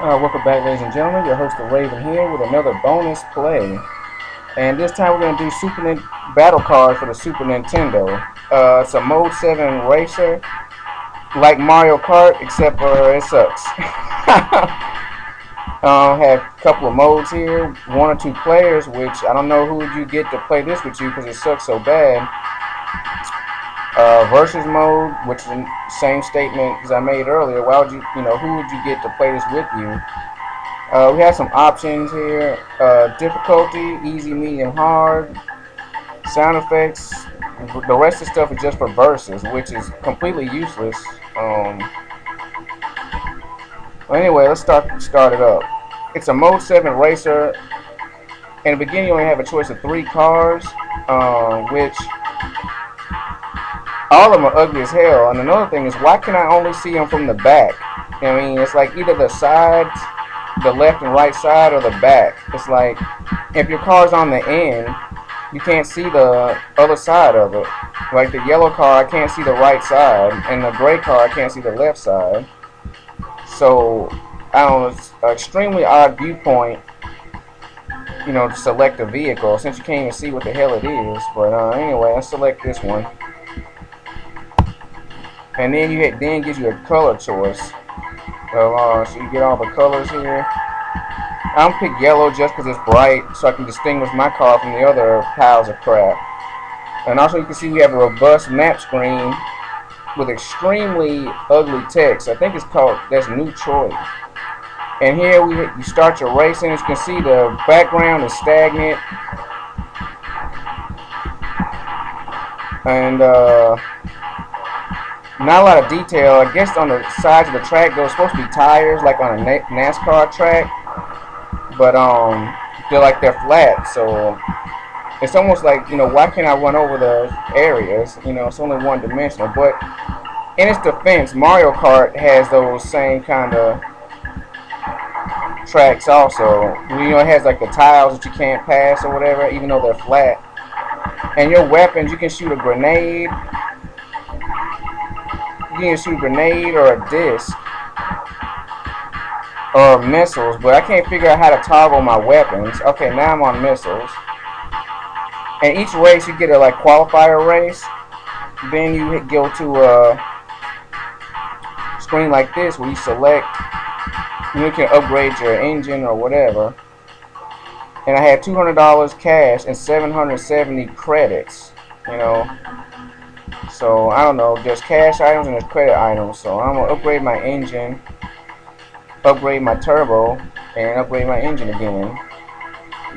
Welcome back, ladies and gentlemen. Your host, the Raven, here with another bonus play. And this time we're going to do Battle Cards for the Super Nintendo. It's a Mode 7 racer, like Mario Kart, except for it sucks. Have a couple of modes here, one or two players, which I don't know who would you get to play this with you because it sucks so bad. Versus mode, which is the same statement as I made earlier. Why would who would you get to play this with you? We have some options here. Difficulty, easy, medium, hard. Sound effects. The rest of the stuff is just for versus, which is completely useless. Well, anyway, let's start it up. It's a Mode 7 racer. In the beginning, you only have a choice of 3 cars, which all of them are ugly as hell. And another thing is, why can I only see them from the back? I mean, it's like either the sides, the left and right side, or the back. It's like if your car's on the end, you can't see the other side of it. Like the yellow car, I can't see the right side, and the gray car, I can't see the left side. So I don't know, it's an extremely odd viewpoint, to select a vehicle since you can't even see what the hell it is. But anyway, let's select this one. And then it gives you a color choice. So you get all the colors here. I'm gonna pick yellow just because it's bright, so I can distinguish my car from the other piles of crap. And also, you can see we have a robust map screen with extremely ugly text. I think that's New Troy. And here you start your racing. As you can see, the background is stagnant. And not a lot of detail. I guess on the sides of the track those supposed to be tires, like on a NASCAR track, but they're flat. So it's almost like, why can't I run over the areas? It's only one dimensional. But in its defense, Mario Kart has those same kind of tracks also. It has like the tiles that you can't pass or whatever, even though they're flat. And your weapons, you can shoot a grenade. You can shoot a grenade or a disc or missiles, but I can't figure out how to toggle my weapons. Okay, now I'm on missiles. And each race you get a qualifier race. Then you go to a screen like this where you select. You can upgrade your engine or whatever. And I had $200 cash and 770 credits. So, I don't know, there's cash items and there's credit items. So, I'm going to upgrade my engine, upgrade my turbo, and upgrade my engine again.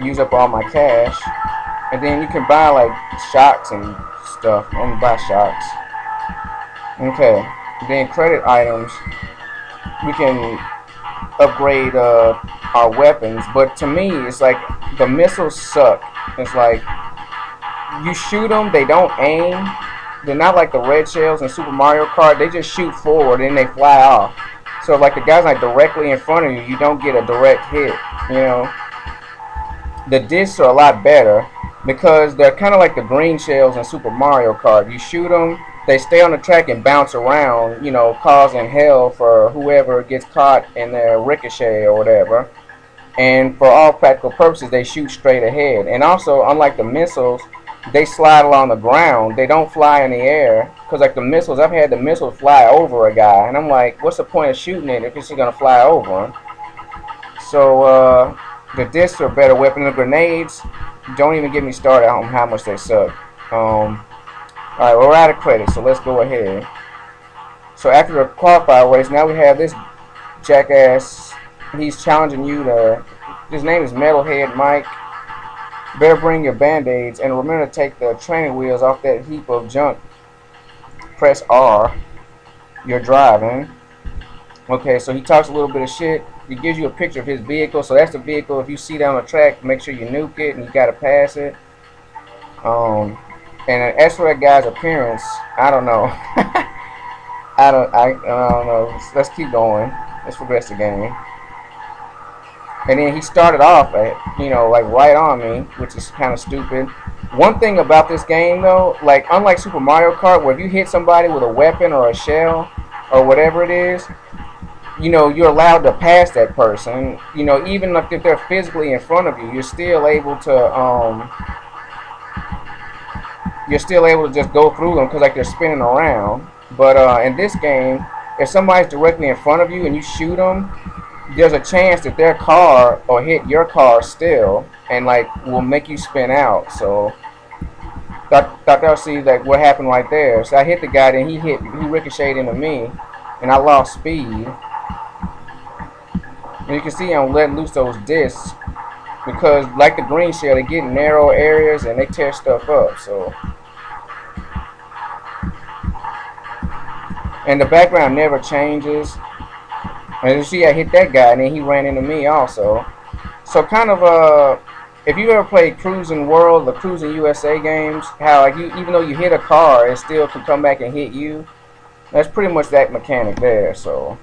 Use up all my cash. And then you can buy, shocks and stuff. I'm going to buy shocks. Okay. Then credit items, we can upgrade our weapons. But to me, it's like the missiles suck. It's like you shoot them, they don't aim. They're not like the red shells in Super Mario Kart. They just shoot forward and they fly off. So like the guy's directly in front of you, you don't get a direct hit. The discs are a lot better because they're kind of like the green shells in Super Mario Kart. You shoot them, they stay on the track and bounce around, causing hell for whoever gets caught in their ricochet or whatever. And for all practical purposes, they shoot straight ahead. And also, unlike the missiles, they slide along the ground. They don't fly in the air. Because the missiles, I've had the missiles fly over a guy. And I'm like, what's the point of shooting it if it's just going to fly over him? So, the discs are a better weapon. The grenades, don't even get me started on how much they suck. Alright, we're out of credit, so let's go ahead. So after the qualifier race, now we have this jackass. He's challenging you to... His name is Metalhead Mike. Better bring your band-aids, and remember to take the training wheels off that heap of junk. Press R. You're driving. Okay, so he talks a little bit of shit. He gives you a picture of his vehicle. So that's the vehicle. If you see down the track, make sure you nuke it, and you gotta pass it. And as for that guy's appearance, I don't know. I don't know. Let's keep going. Let's progress the game. And then he started off at, right on me, which is kind of stupid. One thing about this game, though, unlike Super Mario Kart, where if you hit somebody with a weapon or a shell or whatever it is, you know, you're allowed to pass that person. You know, even if they're physically in front of you, you're still able to just go through them because like they're spinning around. But in this game, if somebody's directly in front of you and you shoot them, there's a chance that their car will hit your car still and like will make you spin out. So thought y'all see like what happened right there. So I hit the guy, then he ricocheted into me, and I lost speed. And you can see I'm letting loose those discs because like the green shell, they get in narrow areas and they tear stuff up. So, and the background never changes. As you see, I hit that guy and then he ran into me also. So kind of if you ever played Cruising World, the Cruising USA games, how like even though you hit a car, it still can come back and hit you. That's pretty much that mechanic there. So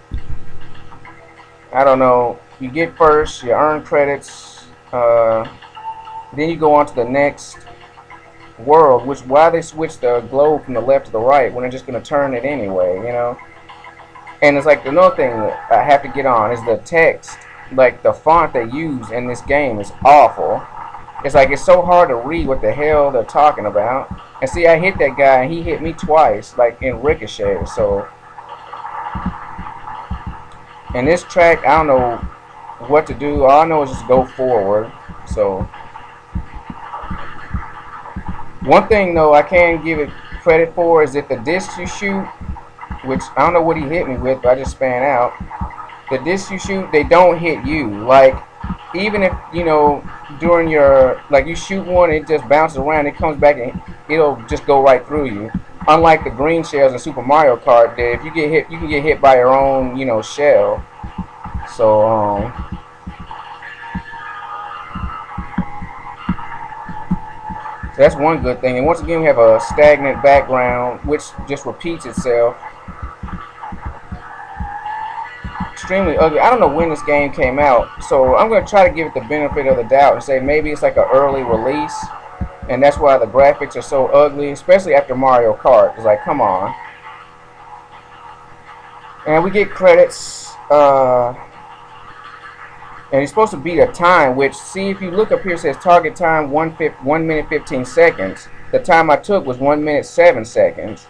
I don't know. You get first, you earn credits, then you go on to the next world. Which why they switch the globe from the left to the right when they're just gonna turn it anyway, you know? And it's like another thing that I have to get on is the text. Like the font they use in this game is awful. It's like it's so hard to read what the hell they're talking about. And see, I hit that guy and he hit me twice, like in ricochet. So in this track, I don't know what to do. All I know is just go forward. So one thing though I can give it credit for is that the discs you shoot, which I don't know what he hit me with, but I just span out. The discs you shoot, they don't hit you. Like, even if, you know, during your, like you shoot one, it just bounces around, it comes back and it'll just go right through you. Unlike the green shells in Super Mario Kart, that if you get hit, you can get hit by your own, you know, shell. So, so that's one good thing. And once again, we have a stagnant background, which just repeats itself. Extremely ugly. I don't know when this game came out, so I'm going to try to give it the benefit of the doubt and say maybe it's like an early release, and that's why the graphics are so ugly, especially after Mario Kart. It's like, come on. And we get credits, and it's supposed to beat a time, which, see, if you look up here, it says target time 1 minute 15 seconds. The time I took was 1 minute 7 seconds.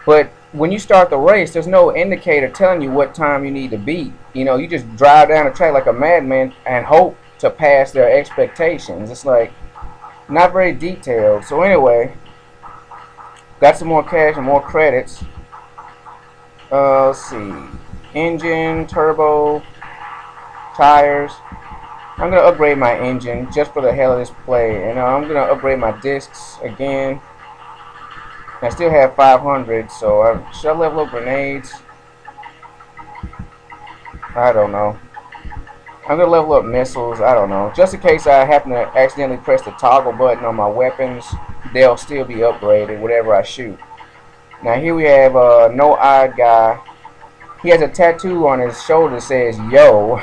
But when you start the race, there's no indicator telling you what time you need to beat. You know, you just drive down the track like a madman and hope to pass their expectations. It's like not very detailed. So anyway, got some more cash and more credits. Let's see. Engine, turbo, tires. I'm going to upgrade my engine just for the hell of this play. And I'm going to upgrade my discs again. I still have 500, so should I level up grenades? I don't know. I'm going to level up missiles. I don't know. Just in case I happen to accidentally press the toggle button on my weapons, they'll still be upgraded, whatever I shoot. Now here we have a no-eyed guy. He has a tattoo on his shoulder that says, yo.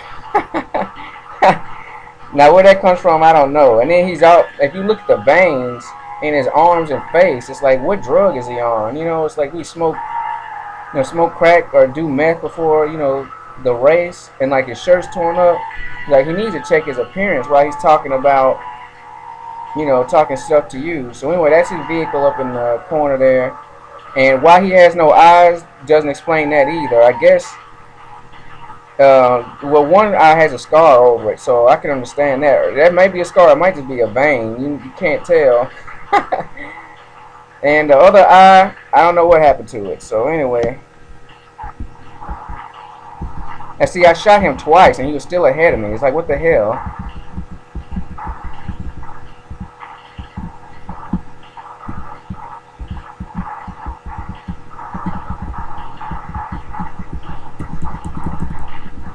Now where that comes from, I don't know. And then he's out, if you look at the veins in his arms and face, it's like, what drug is he on? You know, it's like we smoke crack or do meth before, you know, the race, and like his shirt's torn up. Like, he needs to check his appearance while he's talking about, you know, talking stuff to you. So anyway, that's his vehicle up in the corner there. And why he has no eyes doesn't explain that either. I guess, well, one eye has a scar over it, so I can understand that. That might be a scar, it might just be a vein. You can't tell. And the other eye, I don't know what happened to it. So anyway, and see, I shot him twice and he was still ahead of me. It's like, what the hell?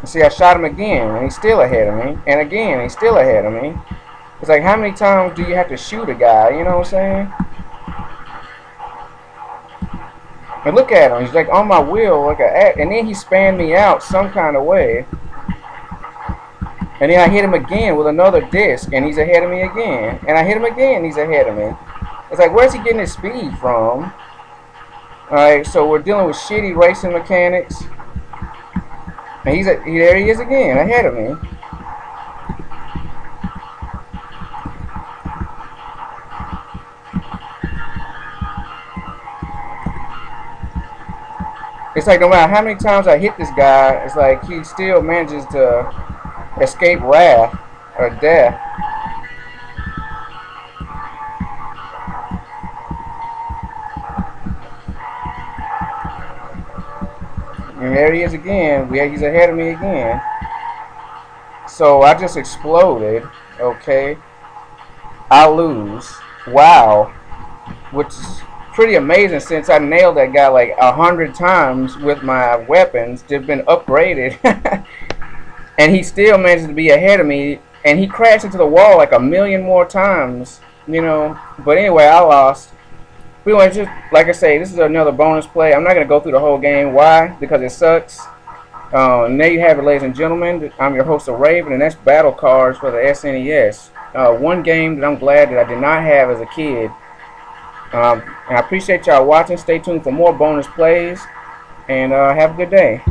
See, I shot him again and he's still ahead of me, and again he's still ahead of me. It's like, how many times do you have to shoot a guy? You know what I'm saying? And look at him, he's like on my wheel like a, and then he spanned me out some kind of way. And then I hit him again with another disc and he's ahead of me again. And I hit him again, he's ahead of me. It's like, where's he getting his speed from? Alright, so we're dealing with shitty racing mechanics. And there he is again, ahead of me. It's like no matter how many times I hit this guy, it's like he still manages to escape wrath or death. And there he is again. Yeah, he's ahead of me again. So I just exploded. Okay. I lose. Wow. Which is pretty amazing since I nailed that guy like 100 times with my weapons. They've been upgraded. And he still manages to be ahead of me. And he crashed into the wall like a million more times. You know. But anyway, I lost. We want to just, like I say, this is another bonus play. I'm not going to go through the whole game. Why? Because it sucks. And there you have it, ladies and gentlemen. I'm your host of Raven, and that's Battle Cards for the SNES. One game that I'm glad that I did not have as a kid. And I appreciate y'all watching. Stay tuned for more bonus plays, and have a good day.